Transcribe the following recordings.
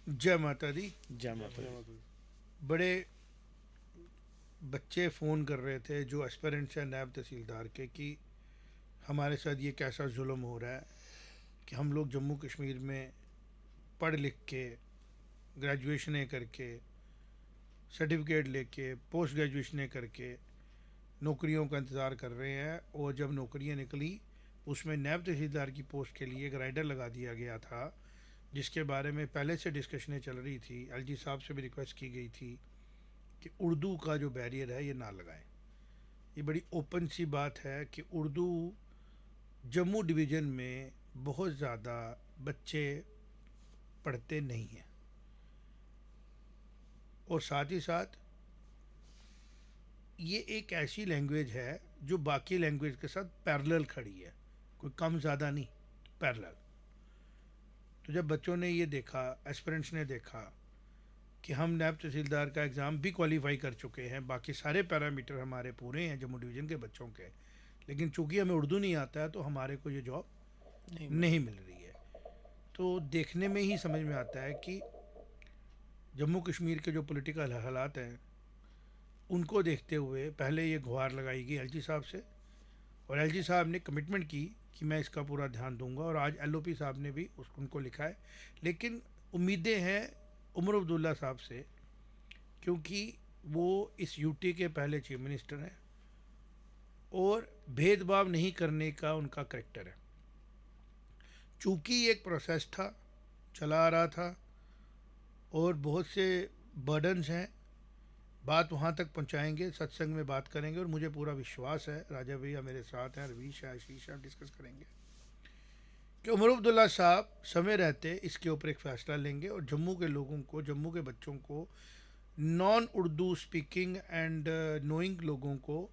जय माता दी। जय माता दी। बड़े बच्चे फ़ोन कर रहे थे जो एस्पिरेंट्स हैं नायब तहसीलदार के कि हमारे साथ ये कैसा जुल्म हो रहा है कि हम लोग जम्मू कश्मीर में पढ़ लिख के ग्रेजुएशनें करके सर्टिफिकेट लेके पोस्ट ग्रेजुएशनें करके नौकरियों का इंतज़ार कर रहे हैं, और जब नौकरियां निकली उसमें नायब तहसीलदार की पोस्ट के लिए एक राइडर लगा दिया गया था, जिसके बारे में पहले से डिस्कशनें चल रही थी। एलजी साहब से भी रिक्वेस्ट की गई थी कि उर्दू का जो बैरियर है ये ना लगाएं। ये बड़ी ओपन सी बात है कि उर्दू जम्मू डिवीज़न में बहुत ज़्यादा बच्चे पढ़ते नहीं हैं, और साथ ही साथ ये एक ऐसी लैंग्वेज है जो बाकी लैंग्वेज के साथ पैरेलल खड़ी है, कोई कम ज़्यादा नहीं, पैरेलल। तो जब बच्चों ने ये देखा, एस्पिरेंट्स ने देखा कि हम नायब तहसीलदार का एग्ज़ाम भी क्वालिफाई कर चुके हैं, बाकी सारे पैरामीटर हमारे पूरे हैं जम्मू डिवीज़न के बच्चों के, लेकिन चूंकि हमें उर्दू नहीं आता है तो हमारे को ये जॉब नहीं मिल रही है, तो देखने में ही समझ में आता है कि जम्मू कश्मीर के जो पॉलिटिकल हालात हैं उनको देखते हुए पहले ये गुहार लगाई गई एलजी साहब से, और एलजी साहब ने कमिटमेंट की कि मैं इसका पूरा ध्यान दूंगा, और आज एलओपी साहब ने भी उनको लिखा है। लेकिन उम्मीदें हैं उमर अब्दुल्ला साहब से, क्योंकि वो इस यूटी के पहले चीफ मिनिस्टर हैं और भेदभाव नहीं करने का उनका करेक्टर है। चूँकि एक प्रोसेस था, चला आ रहा था, और बहुत से बर्डन्स हैं, बात वहाँ तक पहुँचाएंगे, सत्संग में बात करेंगे, और मुझे पूरा विश्वास है, राजा भैया मेरे साथ हैं, रवीश है, आशीष है, डिस्कस करेंगे कि उमर अब्दुल्ला साहब समय रहते इसके ऊपर एक फ़ैसला लेंगे और जम्मू के लोगों को, जम्मू के बच्चों को, non Urdu speaking and knowing लोगों को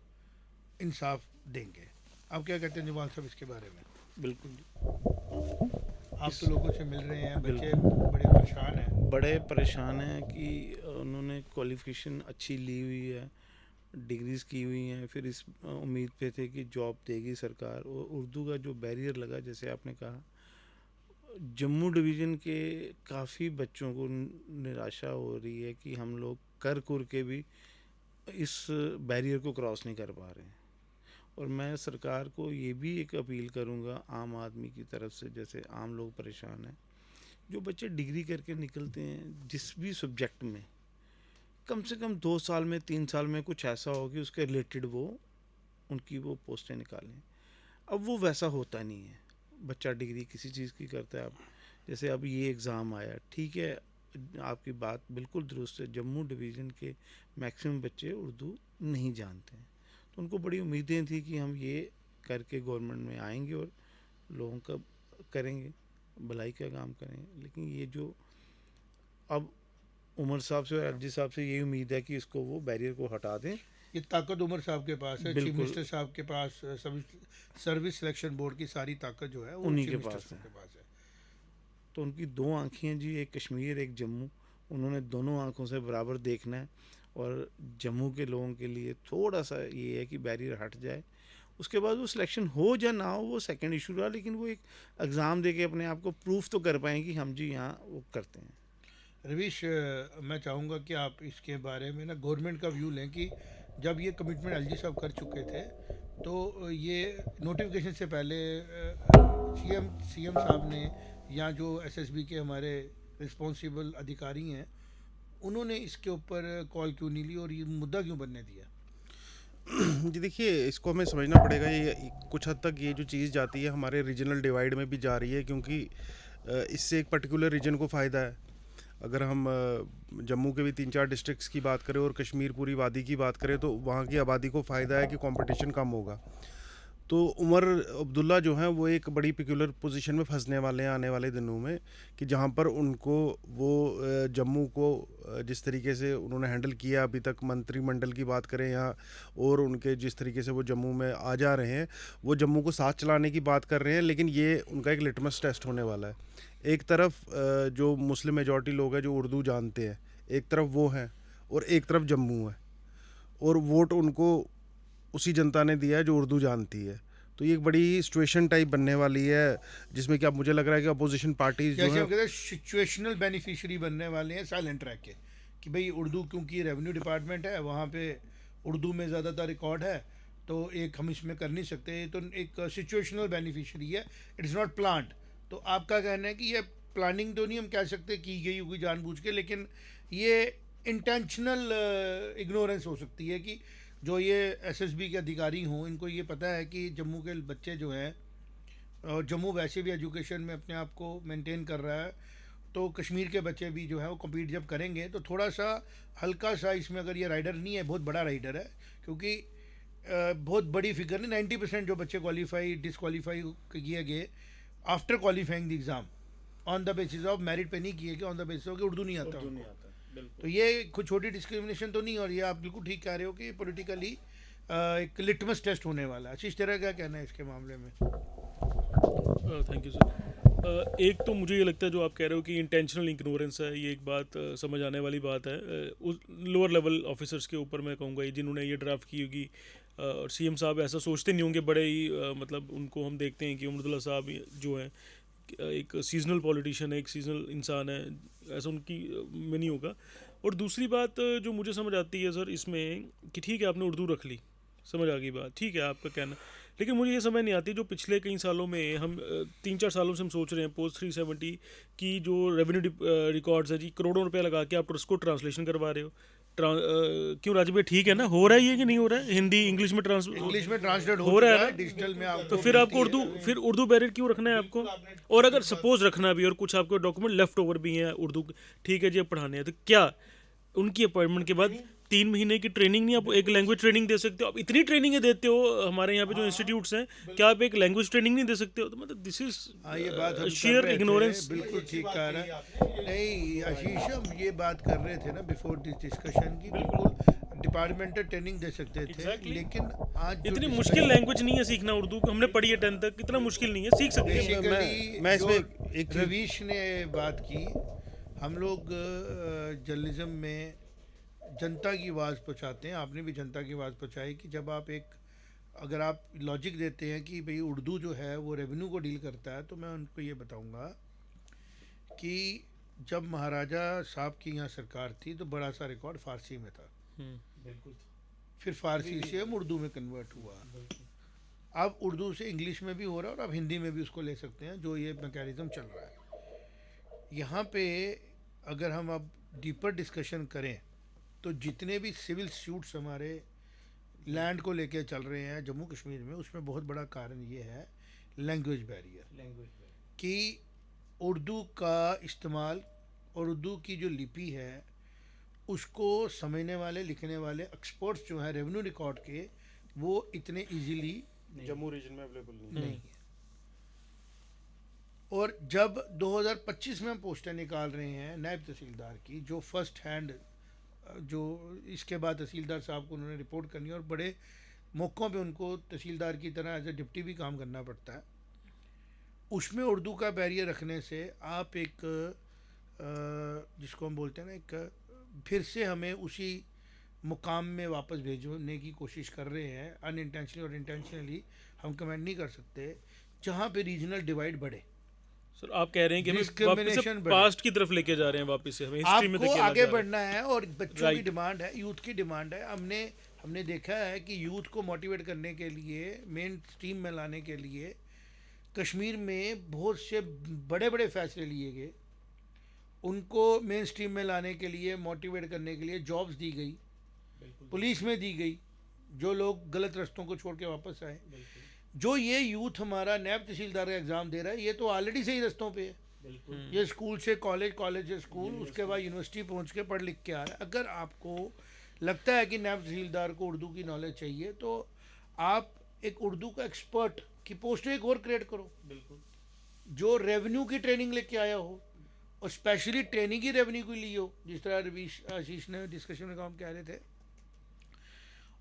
इंसाफ देंगे। आप क्या कहते हैं जमाल साहब इसके बारे में? बिल्कुल जी। आप इस तो लोगों से मिल रहे हैं, बच्चे बिल्कुल बड़े परेशान हैं। बड़े परेशान हैं कि उन्होंने क्वालिफिकेशन अच्छी ली हुई है, डिग्रीज की हुई हैं, फिर इस उम्मीद पे थे कि जॉब देगी सरकार, और उर्दू का जो बैरियर लगा, जैसे आपने कहा, जम्मू डिवीज़न के काफ़ी बच्चों को निराशा हो रही है कि हम लोग कर कुर के भी इस बैरियर को क्रॉस नहीं कर पा रहे हैं। और मैं सरकार को ये भी एक अपील करूँगा आम आदमी की तरफ से, जैसे आम लोग परेशान हैं, जो बच्चे डिग्री करके निकलते हैं जिस भी सब्जेक्ट में, कम से कम 2 साल में 3 साल में कुछ ऐसा हो कि उसके रिलेटेड वो उनकी वो पोस्टें निकालें। अब वो वैसा होता नहीं है। बच्चा डिग्री किसी चीज़ की करता है। अब जैसे अब ये एग्ज़ाम आया, ठीक है, आपकी बात बिल्कुल दुरुस्त है, जम्मू डिवीज़न के मैक्सिमम बच्चे उर्दू नहीं जानते हैं, तो उनको बड़ी उम्मीदें थी कि हम ये करके गवर्नमेंट में आएंगे और लोगों का करेंगे, भलाई का काम करेंगे। लेकिन ये जो अब उमर साहब से और एलजी साहब से यही उम्मीद है कि इसको वो बैरियर को हटा दें। ये ताकत उमर साहब के पास है, चीफ बिल्कुल मिनिस्टर साहब के पास, सर्विस सिलेक्शन बोर्ड की सारी ताकत जो है वो उन्हीं चीफ के मिनिस्टर पास साहब है। के पास है। तो उनकी दो आँखें हैं जी, एक कश्मीर एक जम्मू, उन्होंने दोनों आँखों से बराबर देखना है। और जम्मू के लोगों के लिए थोड़ा सा ये है कि बैरियर हट जाए, उसके बाद वो सिलेक्शन हो या ना हो वो सेकंड इशू रहा, लेकिन वो एक एग्ज़ाम दे के अपने आप को प्रूफ तो कर पाएँ कि हम जी यहाँ वो करते हैं। रवीश, मैं चाहूँगा कि आप इसके बारे में ना गवर्नमेंट का व्यू लें कि जब ये कमिटमेंट एलजी साहब कर चुके थे तो ये नोटिफिकेशन से पहले सीएम सीएम साहब ने या जो एसएसबी के हमारे रिस्पॉन्सिबल अधिकारी हैं उन्होंने इसके ऊपर कॉल क्यों नहीं ली और ये मुद्दा क्यों बनने दिया? जी देखिए, इसको हमें समझना पड़ेगा। ये कुछ हद तक ये जो चीज़ जाती है हमारे रीजनल डिवाइड में भी जा रही है, क्योंकि इससे एक पर्टिकुलर रीजन को फ़ायदा है। अगर हम जम्मू के भी 3-4 डिस्ट्रिक्ट्स की बात करें और कश्मीर पूरी वादी की बात करें, तो वहाँ की आबादी को फ़ायदा है कि कंपटीशन कम होगा। तो उमर अब्दुल्ला जो हैं वो एक बड़ी पिक्युलर पोजीशन में फंसने वाले हैं आने वाले दिनों में, कि जहाँ पर उनको वो जम्मू को जिस तरीके से उन्होंने हैंडल किया अभी तक, मंत्रिमंडल की बात करें या और उनके जिस तरीके से वो जम्मू में आ जा रहे हैं, वो जम्मू को साथ चलाने की बात कर रहे हैं। लेकिन ये उनका एक लिटमस टेस्ट होने वाला है। एक तरफ जो मुस्लिम मेजॉरिटी लोग हैं जो उर्दू जानते हैं, एक तरफ वो हैं, और एक तरफ जम्मू है, और वोट उनको उसी जनता ने दिया है जो उर्दू जानती है। तो ये एक बड़ी सिचुएशन टाइप बनने वाली है, जिसमें कि अब मुझे लग रहा है कि अपोजिशन पार्टीज जो जैसे है हम कहते हैं सिचुएशनल बेनिफिशियरी बनने वाले हैं साइलेंट ट्रैक के, कि भाई उर्दू क्योंकि रेवेन्यू डिपार्टमेंट है, वहाँ पे उर्दू में ज़्यादातर रिकॉर्ड है, तो एक हम इसमें कर नहीं सकते, तो एक सिचुएशनल बेनिफिशियरी है, इट इज़ नॉट प्लान्ड। तो आपका कहना है कि ये प्लानिंग तो नहीं हम कह सकते की गई होगी जानबूझ के, लेकिन ये इंटेंशनल इग्नोरेंस हो सकती है कि जो ये एसएसबी के अधिकारी हों, इनको ये पता है कि जम्मू के बच्चे जो हैं, और जम्मू वैसे भी एजुकेशन में अपने आप को मेंटेन कर रहा है, तो कश्मीर के बच्चे भी जो है वो कम्पीट जब करेंगे तो थोड़ा सा हल्का सा इसमें, अगर ये राइडर नहीं है, बहुत बड़ा राइडर है, क्योंकि बहुत बड़ी फिगर नहीं, 90% जो बच्चे क्वालिफाई डिसक्वालीफाई किए गए after qualifying the exam on the basis of merit पे नहीं किए गए, ऑन द बेसिस ऑफ कि उर्दू नहीं आता उनको। तो ये कुछ छोटी डिस्क्रिमिनेशन तो नहीं, और ये आप बिल्कुल ठीक कह रहे हो कि पॉलिटिकली एक लिटमस टेस्ट होने वाला है। आशीष तेरा क्या कहना है इसके मामले में? Thank you sir. एक तो मुझे ये लगता है जो आप कह रहे हो कि इंटेंशनल इग्नोरेंस है, ये एक बात समझ आने वाली बात है। उस लोअर लेवल ऑफिसर्स के ऊपर मैं कहूँगा ये जिन्होंने ये ड्राफ्ट की होगी, और सीएम साहब ऐसा सोचते नहीं होंगे, बड़े ही मतलब उनको हम देखते हैं कि उमरदुल्ला साहब जो हैं एक सीजनल पॉलिटिशियन है, एक सीजनल इंसान है, ऐसा उनकी में नहीं होगा। और दूसरी बात जो मुझे समझ आती है सर इसमें कि ठीक है आपने उर्दू रख ली, समझ आ गई बात, ठीक है आपका कहना, लेकिन मुझे ये समझ नहीं आती जो पिछले कई सालों में हम 3-4 सालों से हम सोच रहे हैं पोस्ट 370 की जो रेवेन्यू रिकॉर्ड्स है जी, करोड़ों रुपए लगा के आप उसको ट्रांसलेशन करवा रहे हो। क्यों राजीव भाई, ठीक है ना, हो रहा है ये कि नहीं हो रहा है? हिंदी इंग्लिश में ट्रांसलेट हो रहा है ना? डिजिटल में आपको तो फिर आपको उर्दू बैरियर क्यों रखना है आपको? और अगर सपोज रखना भी और कुछ आपको डॉक्यूमेंट लेफ्ट ओवर भी हैं उर्दू, ठीक है जी अब पढ़ाने हैं, तो क्या उनकी अपॉइंटमेंट के बाद 3 महीने की ट्रेनिंग नहीं, आप एक लैंग्वेज ट्रेनिंग दे सकते हो? आप इतनी ट्रेनिंगें देते हो हमारे यहाँ पे जो इंस्टीट्यूट्स हैं, क्या आप एक लैंग्वेज ट्रेनिंग नहीं दे सकते हो? तो मतलब दिस ये बात हम इज कर शेयर रहे थे, इग्नोरेंस। बिल्कुल ठीक कह रहा है। नहीं आशीष, हम ये बात कर रहे थे ना बिफोर दिस डिस्कशन की, बिल्कुल डिपार्टमेंटल ट्रेनिंग दे सकते थे। Exactly. लेकिन आज जो इतनी discussion- मुश्किल लैंग्वेज नहीं है सीखना उर्दू, हमने पढ़ी है 10 तक, इतना मुश्किल नहीं है, सीख सकते हैं। बेसिकली मैं इसमें जो एक चीज- रवीश ने बात की, हम लोग जर्नलिज्म में जनता की आवाज़ पहुंचाते हैं, आपने भी जनता की आवाज़ पहुंचाई कि जब आप अगर आप लॉजिक देते हैं कि भाई उर्दू जो है वो रेवेन्यू को डील करता है, तो मैं उनको ये बताऊंगा कि जब महाराजा साहब की यहाँ सरकार थी तो बड़ा सा रिकॉर्ड फारसी में था, बिल्कुल। फिर फारसी से हम उर्दू में कन्वर्ट हुआ, अब उर्दू से इंग्लिश में भी हो रहा है, और अब हिंदी में भी उसको ले सकते हैं, जो ये मैकेनिज्म चल रहा है। यहाँ पे अगर हम अब डीपर डिस्कशन करें तो जितने भी सिविल सूट्स हमारे लैंड को लेके चल रहे हैं जम्मू कश्मीर में, उसमें बहुत बड़ा कारण ये है लैंग्वेज बैरियर, कि उर्दू का इस्तेमाल और उर्दू की जो लिपि है उसको समझने वाले लिखने वाले एक्सपर्ट्स जो हैं रेवेन्यू रिकॉर्ड के, वो इतने इजीली जम्मू रीजन में अवेलेबल नहीं है। और जब 2025 में हम पोस्टर निकाल रहे हैं नायब तहसीलदार की, जो फर्स्ट हैंड, जो इसके बाद तहसीलदार साहब को उन्होंने रिपोर्ट करनी है, और बड़े मौक़ों पे उनको तहसीलदार की तरह एज ए डिप्टी भी काम करना पड़ता है, उसमें उर्दू का बैरियर रखने से आप एक जिसको हम बोलते हैं ना, एक फिर से हमें उसी मुकाम में वापस भेजने की कोशिश कर रहे हैं, अनइंटेंशनली और इंटेंशनली हम कमेंट नहीं कर सकते, जहाँ पे रीजनल डिवाइड बढ़े। सर आप कह रहे हैं कि हमें वापस से Discrimination बढ़े। पास्ट की तरफ लेके जा रहे हैं, वापस से हमें हिस्ट्री में आपको धकेला आगे जा रहा है। बढ़ना है, और बच्चों की Right. डिमांड है, यूथ की डिमांड है। हमने देखा है कि यूथ को मोटिवेट करने के लिए, मेन स्ट्रीम में लाने के लिए कश्मीर में बहुत से बड़े बड़े फैसले लिए गए, उनको मेन स्ट्रीम में लाने के लिए, मोटिवेट करने के लिए जॉब्स दी गई, पुलिस में दी गई, जो लोग गलत रास्तों को छोड़ के वापस आए। जो ये यूथ हमारा नायब तहसीलदार का एग्ज़ाम दे रहा है, ये तो ऑलरेडी सही रास्तों पे है, ये स्कूल से कॉलेज, कॉलेज से स्कूल, उसके बाद यूनिवर्सिटी पहुंच के पढ़ लिख के आ रहा है। अगर आपको लगता है कि नायब तहसीलदार को उर्दू की नॉलेज चाहिए, तो आप एक उर्दू का एक्सपर्ट की पोस्ट एक और क्रिएट करो, जो रेवेन्यू की ट्रेनिंग लेके आया हो, और स्पेशली ट्रेनिंग ही रेवेन्यू की ली हो, जिस तरह रवीश आशीष ने डिस्कशन में काम कह रहे थे,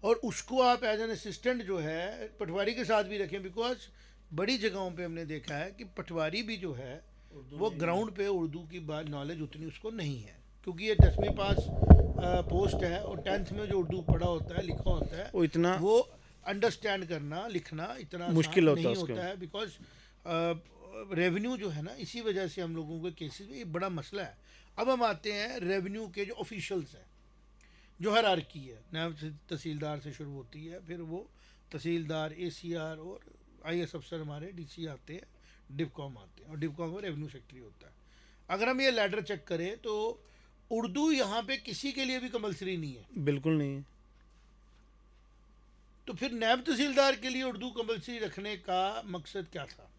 और उसको आप एज एन असिस्टेंट जो है पटवारी के साथ भी रखें, बिकॉज बड़ी जगहों पे हमने देखा है कि पटवारी भी जो है वो ग्राउंड पे उर्दू की बात नॉलेज उतनी उसको नहीं है, क्योंकि ये 10वीं पास पोस्ट है, और 10th में जो उर्दू पढ़ा होता है, लिखा होता है, वो इतना वो अंडरस्टैंड करना लिखना इतना मुश्किल आसान होता है नहीं उसके होता है, बिकॉज रेवेन्यू जो है ना, इसी वजह से हम लोगों के केसेस में ये बड़ा मसला है। अब हम आते हैं रेवेन्यू के जो ऑफिशियल्स हैं, जो हायरार्की है, नायब तहसीलदार से शुरू होती है, फिर वो तहसीलदार, ACR और IS अफसर हमारे DC आते हैं, डिपकॉम आते हैं, और डिपकॉम में रेवेन्यू सेक्रेटरी होता है। अगर हम ये लैडर चेक करें तो उर्दू यहाँ पे किसी के लिए भी कंपलसरी नहीं है, बिल्कुल नहीं है। तो फिर नायब तहसीलदार के लिए उर्दू कंपलसरी रखने का मकसद क्या था?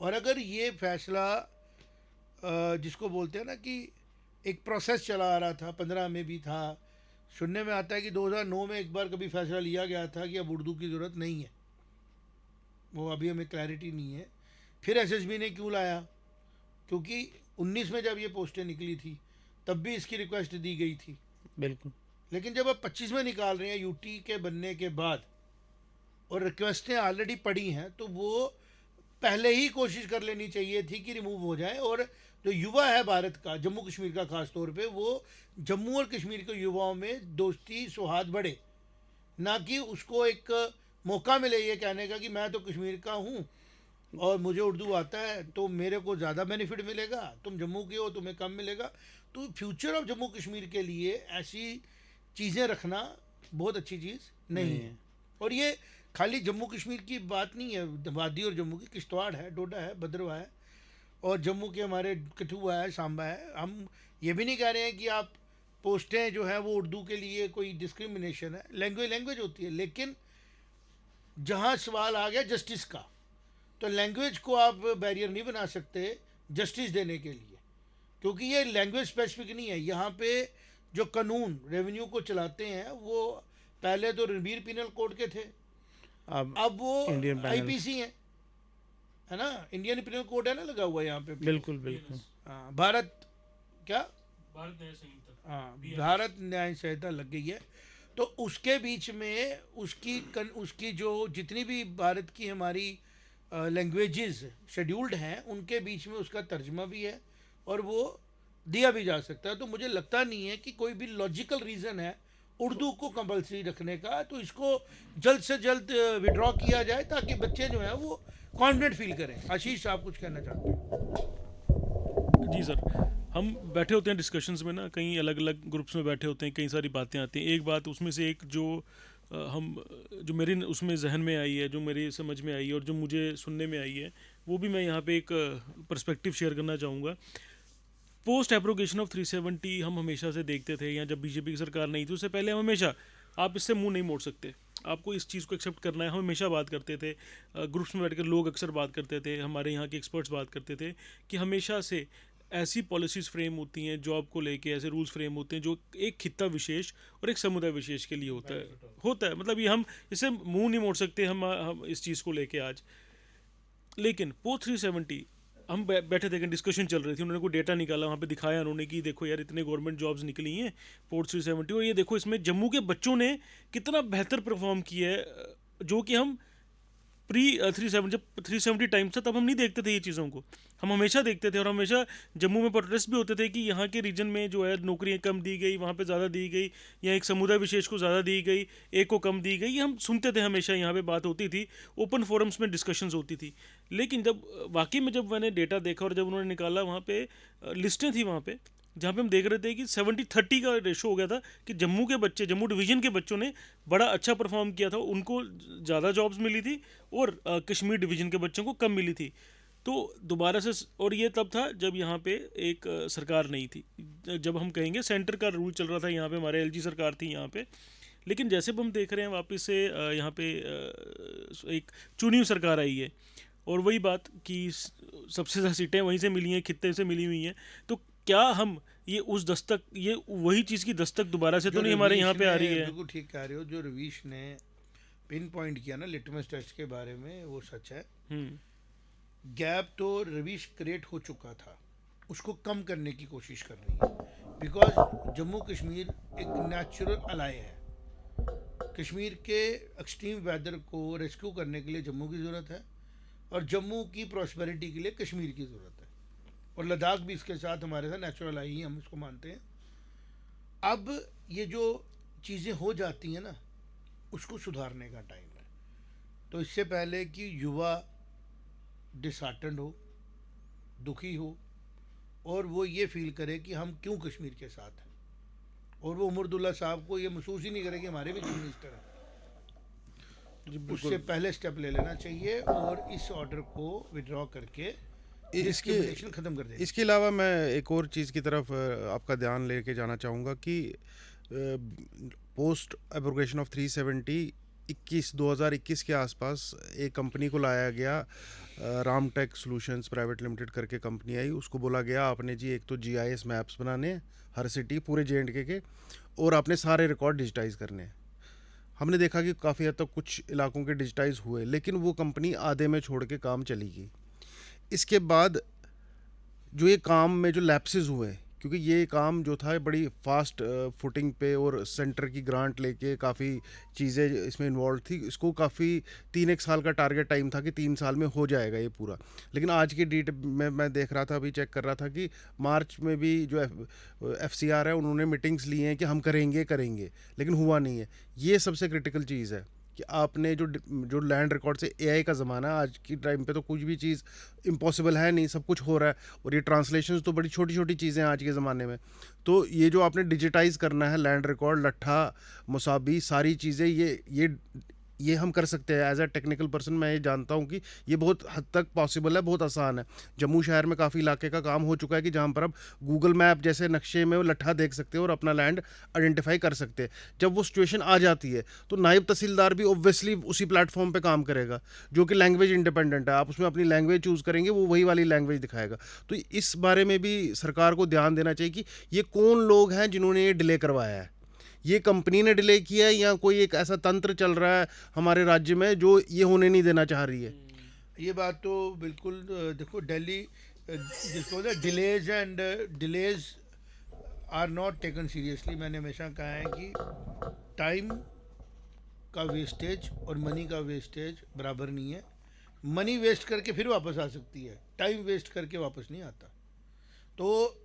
और अगर ये फैसला जिसको बोलते हैं ना कि एक प्रोसेस चला आ रहा था, 15 में भी था, सुनने में आता है कि 2009 में एक बार कभी फैसला लिया गया था कि अब उर्दू की ज़रूरत नहीं है, वो अभी हमें क्लैरिटी नहीं है। फिर SSB ने क्यों लाया? क्योंकि 19 में जब ये पोस्टें निकली थी तब भी इसकी रिक्वेस्ट दी गई थी, बिल्कुल। लेकिन जब अब 25 में निकाल रहे हैं UT के बनने के बाद और रिक्वेस्टें ऑलरेडी पड़ी हैं, तो वो पहले ही कोशिश कर लेनी चाहिए थी कि रिमूव हो जाए। और जो युवा है भारत का, जम्मू कश्मीर का ख़ास तौर पे, वो जम्मू और कश्मीर के युवाओं में दोस्ती सौहार्द बढ़े, ना कि उसको एक मौका मिले ये कहने का कि मैं तो कश्मीर का हूँ और मुझे उर्दू आता है तो मेरे को ज़्यादा बेनिफिट मिलेगा, तुम जम्मू के हो तुम्हें कम मिलेगा। तो फ्यूचर ऑफ जम्मू कश्मीर के लिए ऐसी चीज़ें रखना बहुत अच्छी चीज़ नहीं है। और ये खाली जम्मू कश्मीर की बात नहीं है, वादी और जम्मू की, किश्तवाड़ है, डोडा है, भद्रवाह है, और जम्मू के हमारे कठुआ है, सांबा है। हम ये भी नहीं कह रहे हैं कि आप पोस्टें जो हैं वो उर्दू के लिए कोई डिस्क्रिमिनेशन है, लैंग्वेज होती है, लेकिन जहाँ सवाल आ गया जस्टिस का, तो लैंग्वेज को आप बैरियर नहीं बना सकते जस्टिस देने के लिए, क्योंकि ये लैंग्वेज स्पेसिफिक नहीं है। यहाँ पे जो कानून रेवेन्यू को चलाते हैं वो पहले तो रणबीर पीनल कोड के थे, अब वो इंडियन पैनल। IPC है ना, इंडियन पीनल कोड है ना लगा हुआ यहाँ पे। बिल्कुल बिल्कुल। हाँ, भारत क्या, भारत न्याय संहिता। हाँ, भारत न्याय संहिता लग गई है। तो उसके बीच में उसकी जो जितनी भी भारत की हमारी लैंग्वेजेस शेड्यूल्ड हैं, उनके बीच में उसका तर्जमा भी है और वो दिया भी जा सकता है। तो मुझे लगता नहीं है कि कोई भी लॉजिकल रीज़न है उर्दू को कंपलसरी रखने का, तो इसको जल्द से जल्द विड्रॉ किया जाए ताकि बच्चे जो हैं वो कॉन्फिडेंट फील करें। आशीष, आप कुछ कहना चाहते हैं? जी सर, हम बैठे होते हैं डिस्कशंस में ना, कई अलग अलग ग्रुप्स में बैठे होते हैं, कई सारी बातें आती हैं। एक बात उसमें से एक जो मेरे उसमें जहन में आई है, जो मेरी समझ में आई है और जो मुझे सुनने में आई है, वो भी मैं यहाँ पे एक पर्सपेक्टिव शेयर करना चाहूँगा। पोस्ट एब्रोगेशन ऑफ 370 हम हमेशा से देखते थे, या जब बीजेपी की सरकार नहीं थी उससे पहले हम हमेशा, आप इससे मुंह नहीं मोड़ सकते, आपको इस चीज़ को एक्सेप्ट करना है। हम हमेशा बात करते थे, ग्रुप्स में बैठकर लोग अक्सर बात करते थे, हमारे यहाँ के एक्सपर्ट्स बात करते थे कि हमेशा से ऐसी पॉलिसीज़ फ्रेम होती हैं जॉब को लेके, ऐसे रूल्स फ्रेम होते हैं जो एक खित्ता विशेष और एक समुदाय विशेष के लिए होता है। मतलब ये हम इससे मुंह नहीं मोड़ सकते हम इस चीज़ को लेके आज। लेकिन पोस्ट 370 हम बैठे थे, डिस्कशन चल रही थी, उन्होंने कोई डेटा निकाला, वहाँ पे दिखाया उन्होंने कि देखो यार इतने गवर्नमेंट जॉब्स निकली हैं पोस्ट 370, और ये देखो इसमें जम्मू के बच्चों ने कितना बेहतर परफॉर्म किया है, जो कि हम प्री 370 जब 370 टाइम्स था तब हम नहीं देखते थे ये चीज़ों को, हम हमेशा देखते थे। और हमेशा जम्मू में प्रोटेस्ट भी होते थे कि यहाँ के रीजन में जो है नौकरियाँ कम दी गई, वहाँ पे ज़्यादा दी गई, या एक समुदाय विशेष को ज़्यादा दी गई, एक को कम दी गई, ये हम सुनते थे, हमेशा यहाँ पे बात होती थी, ओपन फोरम्स में डिस्कशंस होती थी। लेकिन जब वाकई में जब मैंने डेटा देखा और जब उन्होंने निकाला, वहाँ पे लिस्टें थी वहाँ पे जहाँ पे हम देख रहे थे कि 70-30 का रेशो हो गया था कि जम्मू के बच्चे, जम्मू डिवीज़न के बच्चों ने बड़ा अच्छा परफॉर्म किया था, उनको ज़्यादा जॉब्स मिली थी और कश्मीर डिवीज़न के बच्चों को कम मिली थी। तो दोबारा से, और ये तब था जब यहाँ पे एक सरकार नहीं थी, जब हम कहेंगे सेंटर का रूल चल रहा था, यहाँ पे हमारे LG सरकार थी यहाँ पे। लेकिन जैसे हम देख रहे हैं वापस से यहाँ पे एक चुनी हुई सरकार आई है, और वही बात कि सबसे ज़्यादा सीटें वहीं से मिली हैं, खित्ते से मिली हुई हैं। तो क्या हम ये उस दस्तक, ये वही चीज़ की दस्तक दोबारा से तो नहीं हमारे यहाँ पे आ रही है? बिल्कुल ठीक कह रहे हो, जो रवीश ने पिन पॉइंट किया ना लिटमस टेस्ट के बारे में, वो सच है। गैप तो रवीश क्रिएट हो चुका था, उसको कम करने की कोशिश कर रही है, बिकॉज जम्मू कश्मीर एक नेचुरल अलाय है। कश्मीर के एक्सट्रीम वेदर को रेस्क्यू करने के लिए जम्मू की ज़रूरत है, और जम्मू की प्रॉस्पेरिटी के लिए कश्मीर की ज़रूरत है, और लद्दाख भी इसके साथ हमारे साथ नेचुरल आई ही, हम इसको मानते हैं। अब ये जो चीज़ें हो जाती हैं ना, उसको सुधारने का टाइम है। तो इससे पहले कि युवा डिसहार्टन हो, दुखी हो, और वो ये फील करे कि हम क्यों कश्मीर के साथ हैं, और वो उमरदुल्ला साहब को ये महसूस ही नहीं करे कि हमारे भी चीफ मिनिस्टर हैं, उससे पहले स्टेप ले लेना चाहिए और इस ऑर्डर को विड्रॉ करके डिस्क्रिमिनेशन खत्म कर देना। इसके अलावा मैं एक और चीज़ की तरफ आपका ध्यान लेके जाना चाहूँगा कि पोस्ट एब्रोगेशन ऑफ 370 2021 के आसपास एक कंपनी को लाया गया, रामटेक सॉल्यूशंस प्राइवेट लिमिटेड करके कंपनी आई। उसको बोला गया आपने जी एक तो GIS मैप्स बनाने हैं हर सिटी पूरे J&K के, और आपने सारे रिकॉर्ड डिजिटाइज करने हैं। हमने देखा कि काफ़ी हद तक कुछ इलाकों के डिजिटाइज हुए, लेकिन वो कंपनी आधे में छोड़ के काम चली गई। इसके बाद जो ये काम में जो लैप्सेस हुए, क्योंकि ये काम जो था बड़ी फास्ट फुटिंग पे और सेंटर की ग्रांट लेके काफ़ी चीज़ें इसमें इन्वॉल्व थी, इसको काफ़ी 3-1 साल का टारगेट टाइम था कि 3 साल में हो जाएगा ये पूरा। लेकिन आज की डेट में मैं देख रहा था, अभी चेक कर रहा था कि मार्च में भी जो FCR है उन्होंने मीटिंग्स ली हैं कि हम करेंगे, लेकिन हुआ नहीं है। ये सबसे क्रिटिकल चीज़ है कि आपने जो लैंड रिकॉर्ड से AI का ज़माना है, आज की टाइम पे तो कुछ भी चीज़ इम्पॉसिबल है नहीं, सब कुछ हो रहा है, और ये ट्रांसलेशंस तो बड़ी छोटी छोटी चीज़ें हैं आज के ज़माने में। तो ये जो आपने डिजिटाइज़ करना है लैंड रिकॉर्ड, लट्ठा, मुसाबी, सारी चीज़ें, ये हम कर सकते हैं। एज अ टेक्निकल पर्सन मैं ये जानता हूँ कि ये बहुत हद तक पॉसिबल है, बहुत आसान है। जम्मू शहर में काफ़ी इलाके का काम हो चुका है कि जहाँ पर आप गूगल मैप जैसे नक्शे में वो लट्ठा देख सकते हो और अपना लैंड आइडेंटिफाई कर सकते हैं। जब वो सिचुएशन आ जाती है तो नायब तहसीलदार भी ऑब्वियसली उसी प्लेटफॉर्म पे काम करेगा, जो कि लैंग्वेज इंडिपेंडेंट है। आप उसमें अपनी लैंग्वेज चूज़ करेंगे, वो वही वाली लैंग्वेज दिखाएगा। तो इस बारे में भी सरकार को ध्यान देना चाहिए कि ये कौन लोग हैं जिन्होंने ये डिले करवाया है। ये कंपनी ने डिले किया है या कोई एक ऐसा तंत्र चल रहा है हमारे राज्य में जो ये होने नहीं देना चाह रही है। ये बात तो बिल्कुल, देखो दिल्ली जिसको बोलते हैं delays are not taken seriously. मैंने हमेशा कहा है कि टाइम का वेस्टेज और मनी का वेस्टेज बराबर नहीं है। मनी वेस्ट करके फिर वापस आ सकती है, टाइम वेस्ट करके वापस नहीं आता। तो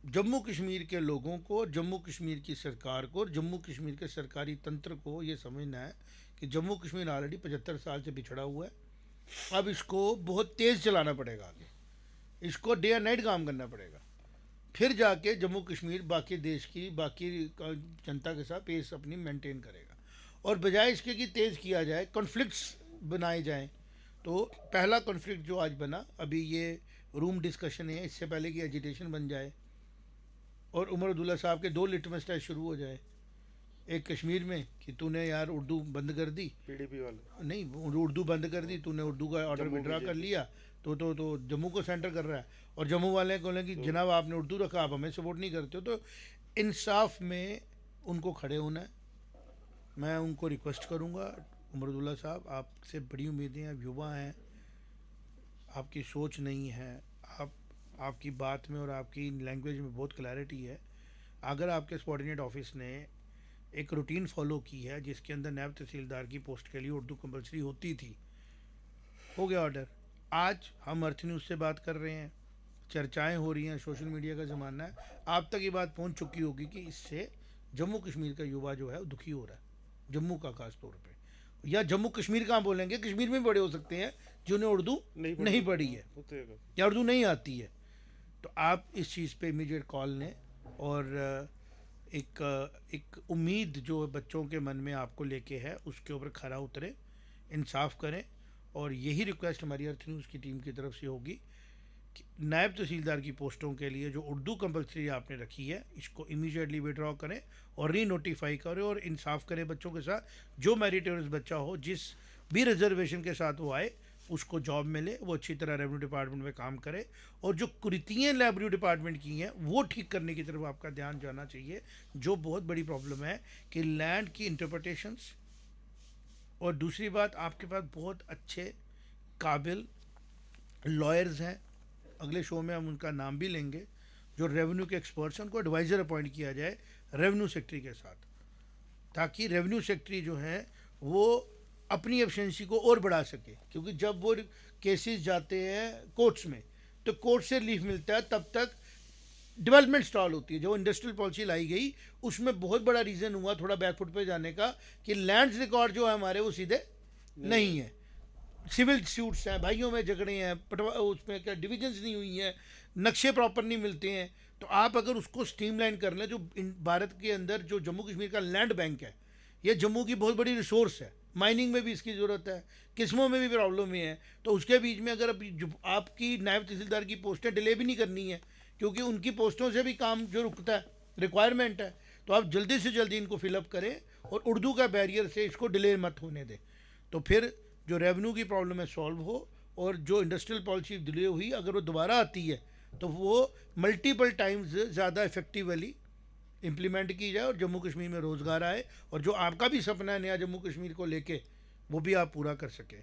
जम्मू कश्मीर के लोगों को, जम्मू कश्मीर की सरकार को और जम्मू कश्मीर के सरकारी तंत्र को ये समझना है कि जम्मू कश्मीर ऑलरेडी 75 साल से पिछड़ा हुआ है। अब इसको बहुत तेज़ चलाना पड़ेगा, आगे इसको डे एंड नाइट काम करना पड़ेगा, फिर जाके जम्मू कश्मीर बाकी देश की बाकी जनता के साथ पेस अपनी मेंटेन करेगा। और बजाय इसके कि तेज़ किया जाए, कॉन्फ्लिक्ट्स बनाए जाएँ। तो पहला कॉन्फ्लिक्ट जो आज बना, अभी ये रूम डिस्कशन है, इससे पहले कि एजिटेशन बन जाए और उमर अब्दुल्ला साहब के 2 लिटमस टेस्ट शुरू हो जाए। एक कश्मीर में कि तूने यार उर्दू बंद कर दी, PDP वाले नहीं उर्दू बंद कर दी, तूने उर्दू का ऑर्डर विड्रा कर लिया, तो जम्मू को सेंटर कर रहा है, और जम्मू वाले बोले कि जनाब आपने उर्दू रखा, आप हमें सपोर्ट नहीं करते हो। तो इंसाफ में उनको खड़े होना है। मैं उनको रिक्वेस्ट करूँगा, उमर अब्दुल्ला साहब आपसे बड़ी उम्मीदें हैं, युवा हैं, आपकी सोच नहीं है, आपकी बात में और आपकी लैंग्वेज में बहुत क्लैरिटी है। अगर आपके सबॉर्डिनेट ऑफिस ने एक रूटीन फॉलो की है जिसके अंदर नायब तहसीलदार की पोस्ट के लिए उर्दू कंपलसरी होती थी, हो गया ऑर्डर। आज हम अर्थ न्यूज़ से बात कर रहे हैं, चर्चाएं हो रही हैं, सोशल मीडिया का ज़माना है, आप तक ये बात पहुंच चुकी होगी कि इससे जम्मू कश्मीर का युवा जो है वो दुखी हो रहा है, जम्मू का खास तौर पे। या जम्मू कश्मीर कहाँ बोलेंगे, कश्मीर में भी बड़े हो सकते हैं जिन्हें उर्दू नहीं पढ़ी है या उर्दू नहीं आती है। तो आप इस चीज़ पे इमीडिएट कॉल लें और एक उम्मीद जो बच्चों के मन में आपको लेके है उसके ऊपर खरा उतरे, इंसाफ करें। और यही रिक्वेस्ट हमारी अर्थ न्यूज़ की टीम की तरफ से होगी कि नायब तहसीलदार की पोस्टों के लिए जो उर्दू कंपलसरी आपने रखी है इसको इमीडिएटली विड्रॉ करें और री नोटिफाई करें और इंसाफ करें बच्चों के साथ। जो मेरिटोरियस बच्चा हो, जिस भी रिजर्वेशन के साथ वो आए, उसको जॉब मिले, वो अच्छी तरह रेवेन्यू डिपार्टमेंट में काम करे, और जो कुरीतियाँ रेवेन्यू डिपार्टमेंट की हैं वो ठीक करने की तरफ आपका ध्यान जाना चाहिए। जो बहुत बड़ी प्रॉब्लम है कि लैंड की इंटरप्रटेशंस, और दूसरी बात आपके पास बहुत अच्छे काबिल लॉयर्स हैं, अगले शो में हम उनका नाम भी लेंगे, जो रेवेन्यू के एक्सपर्ट्स हैं, उनको एडवाइज़र अपॉइंट किया जाए रेवेन्यू सेक्रेटरी के साथ, ताकि रेवेन्यू सेक्रेटरी जो है वो अपनी एफिशिएंसी को और बढ़ा सके। क्योंकि जब वो केसेस जाते हैं कोर्ट्स में तो कोर्ट से रिलीफ मिलता है, तब तक डेवलपमेंट स्टॉल होती है। जो इंडस्ट्रियल पॉलिसी लाई गई उसमें बहुत बड़ा रीज़न हुआ थोड़ा बैकफुट पे जाने का कि लैंड्स रिकॉर्ड जो है हमारे वो सीधे नहीं है, सिविल सूट्स हैं, भाइयों में झगड़े हैं, उसमें क्या डिविजन्स नहीं हुई हैं, नक्शे प्रॉपर नहीं मिलते हैं। तो आप अगर उसको स्ट्रीमलाइन कर लें, जो भारत के अंदर जो जम्मू कश्मीर का लैंड बैंक है, ये जम्मू की बहुत बड़ी रिसोर्स है, माइनिंग में भी इसकी ज़रूरत है, किस्मों में भी प्रॉब्लम है। तो उसके बीच में अगर आपकी नायब तहसीलदार की पोस्टें डिले भी नहीं करनी है, क्योंकि उनकी पोस्टों से भी काम जो रुकता है, रिक्वायरमेंट है, तो आप जल्दी से जल्दी इनको फिलअप करें और उर्दू का बैरियर से इसको डिले मत होने दें। तो फिर जो रेवेन्यू की प्रॉब्लम है सॉल्व हो, और जो इंडस्ट्रियल पॉलिसी डिले हुई अगर वो दोबारा आती है तो वो मल्टीपल टाइम्स ज़्यादा इफेक्टिवली इम्प्लीमेंट की जाए और जम्मू कश्मीर में रोज़गार आए, और जो आपका भी सपना है नया जम्मू कश्मीर को लेके वो भी आप पूरा कर सकें।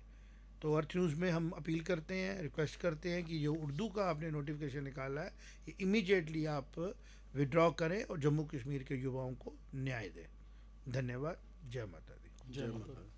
तो अर्थ न्यूज़ में हम अपील करते हैं, रिक्वेस्ट करते हैं कि जो उर्दू का आपने नोटिफिकेशन निकाला है ये इमीडिएटली आप विड्रॉ करें और जम्मू कश्मीर के युवाओं को न्याय दें। धन्यवाद। जय माता दी। जय माता दी।